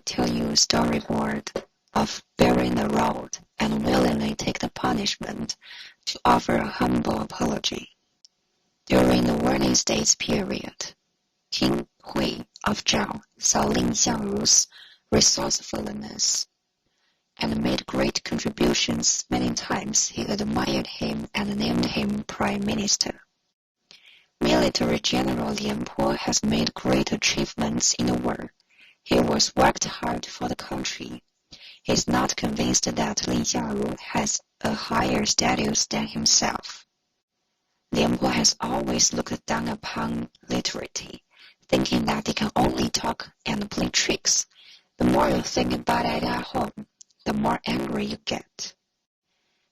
tell you a storyboard of bearing the rod and willingly take the punishment to offer a humble apology. During the warning states period, King Hui of Zhao saw Lin Xiangru's resourcefulness and made great contributions. Many times he admired him and named him Prime Minister. Military General Lian Po has made great achievements in the war. He was worked hard for the country. He is not convinced that Lin Xiangru has a higher status than himself. Lian Po has always looked down upon literati, thinking that they can only talk and play tricks. The more you think about it at home, the more angry you get.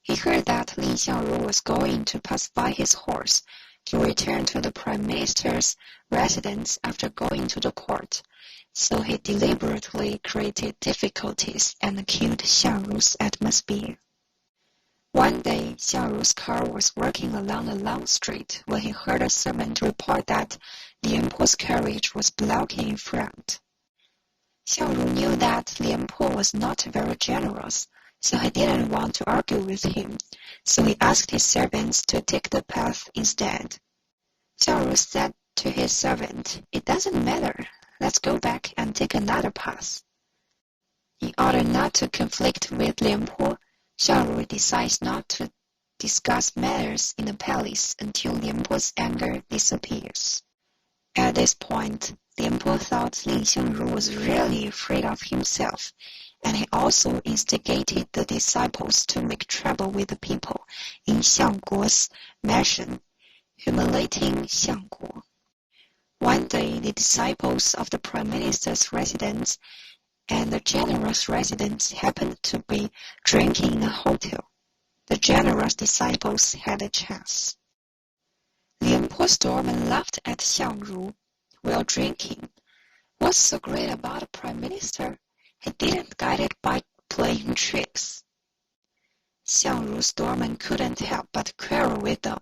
He heard that Lin Xiangru was going to pacify his horse to return to the Prime Minister's residence after going to the court, so he deliberately created difficulties and killed Xiangru's atmosphere. One day, Xiangru's car was working along a long street when he heard a servant report that Lian Po's carriage was blocking in front. Xiangru knew that Lian Po was not very generous, so he didn't want to argue with him, so he asked his servants to take the path instead. Xiangru said to his servant, "It doesn't matter, let's go back and take another path." In order not to conflict with Lian Po, Xiangru decides not to discuss matters in the palace until Lian Po's anger disappears. At this point, Lian Po thought Lin Xiangru was really afraid of himself, and he also instigated the disciples to make trouble with the people in Xiangguo's mansion, humiliating Xiangguo. One day, the disciples of the Prime Minister's residence and the general's residence happened to be drinking in a hotel. The general's disciples had a chance. Lian Po stormed and laughed at Xiangru while drinking. What's so great about the Prime Minister? He didn't get it by playing tricks. Xiangru's storm couldn't help but quarrel with them.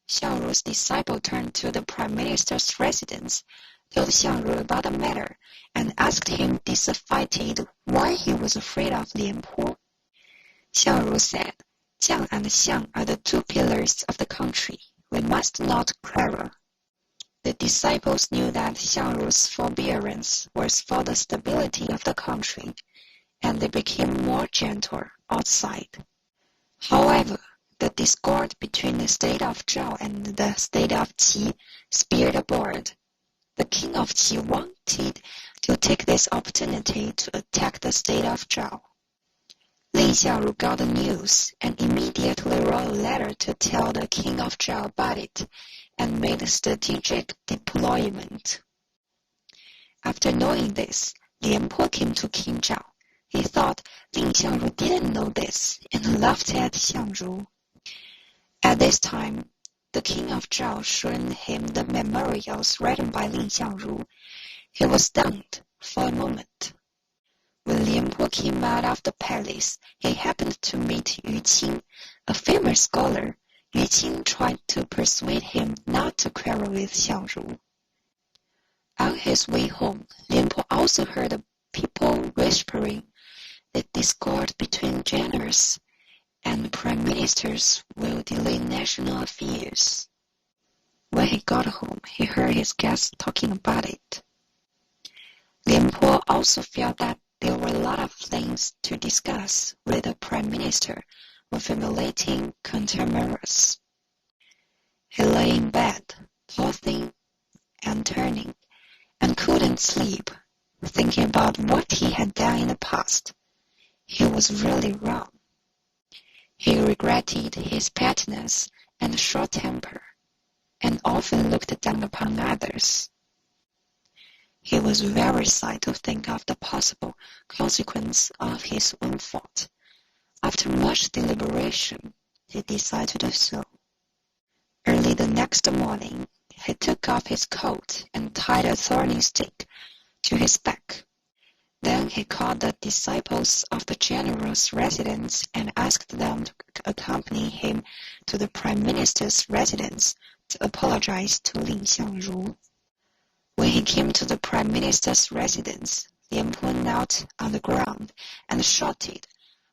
Xiangru's disciple turned to the Prime Minister's residence, told Xiangru about the matter, and asked him disappointed why he was afraid of Lian Po. Xiangru said, "Jiang and Xiang are the two pillars of the country. We must not quarrel." The disciples knew that Xiangru's forbearance was for the stability of the country, and they became more gentle outside. However, the discord between the state of Zhao and the state of Qi spilled abroad. The king of Qi wanted to take this opportunity to attack the state of Zhao. Lin Xiangru got the news and immediately wrote a letter to tell the king of Zhao about it and made a strategic deployment. After knowing this, Lian Po came to King Zhao. He thought Lin Xiangru didn't know this and laughed at Xiangru. At this time, the king of Zhao showed him the memorials written by Lin Xiangru. He was stunned for a moment. When Lian Po came out of the palace, he happened to meet Yu Qing, a famous scholar. Yu Qing tried to persuade him not to quarrel with Xiangru. On his way home, Lian Po also heard the people whispering the discord between generals and prime ministers will delay national affairs. When he got home, he heard his guests talking about it. Lian Po also felt that there were a lot of things to discuss with the prime minister when formulating countermeasures. He lay in bed, tossing and turning, and couldn't sleep, thinking about what he had done in the past. He was really wrong. He regretted his pettiness and short temper, and often looked down upon others. He was very sad to think of the possible consequence of his own fault. After much deliberation, he decided to do so. Early the next morning, he took off his coat and tied a thorny stick to his back. Then he called the disciples of the general's residence and asked them to accompany him to the prime minister's residence to apologize to Lin Xiangru. When he came to the prime minister's residence, Lian Po knelt on the ground and shouted,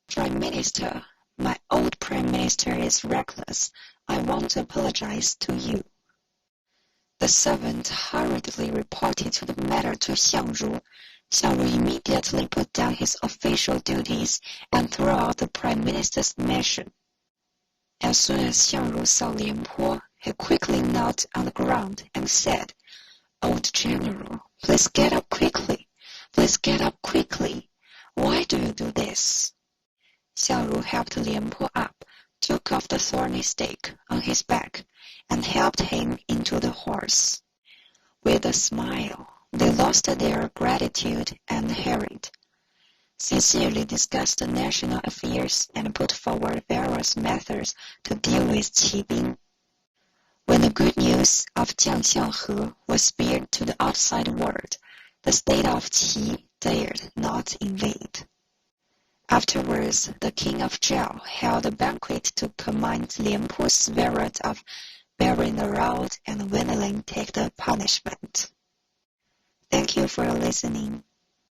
"Prime Minister, my old Prime Minister is reckless. I want to apologize to you." The servant hurriedly reported the matter to Xiangru. Xiangru immediately put down his official duties and threw out the Prime Minister's mission. As soon as Xiangru saw Lian Po, he quickly knelt on the ground and said, "Old General, please get up quickly. Please get up quickly. Why do you do this?" Xiangru helped Lian Po up, took off the thorny stick on his back, and helped him into the horse. With a smile, they lost their gratitude and hurried, sincerely discussed national affairs and put forward various methods to deal with Qibing. When the good news of Jiang Xianghe was spread to the outside world, the state of Qi dared not invade. Afterwards, the king of Zhao held a banquet to commend Lian Po's spirit of bearing the road and willingly take the punishment. Thank you for listening.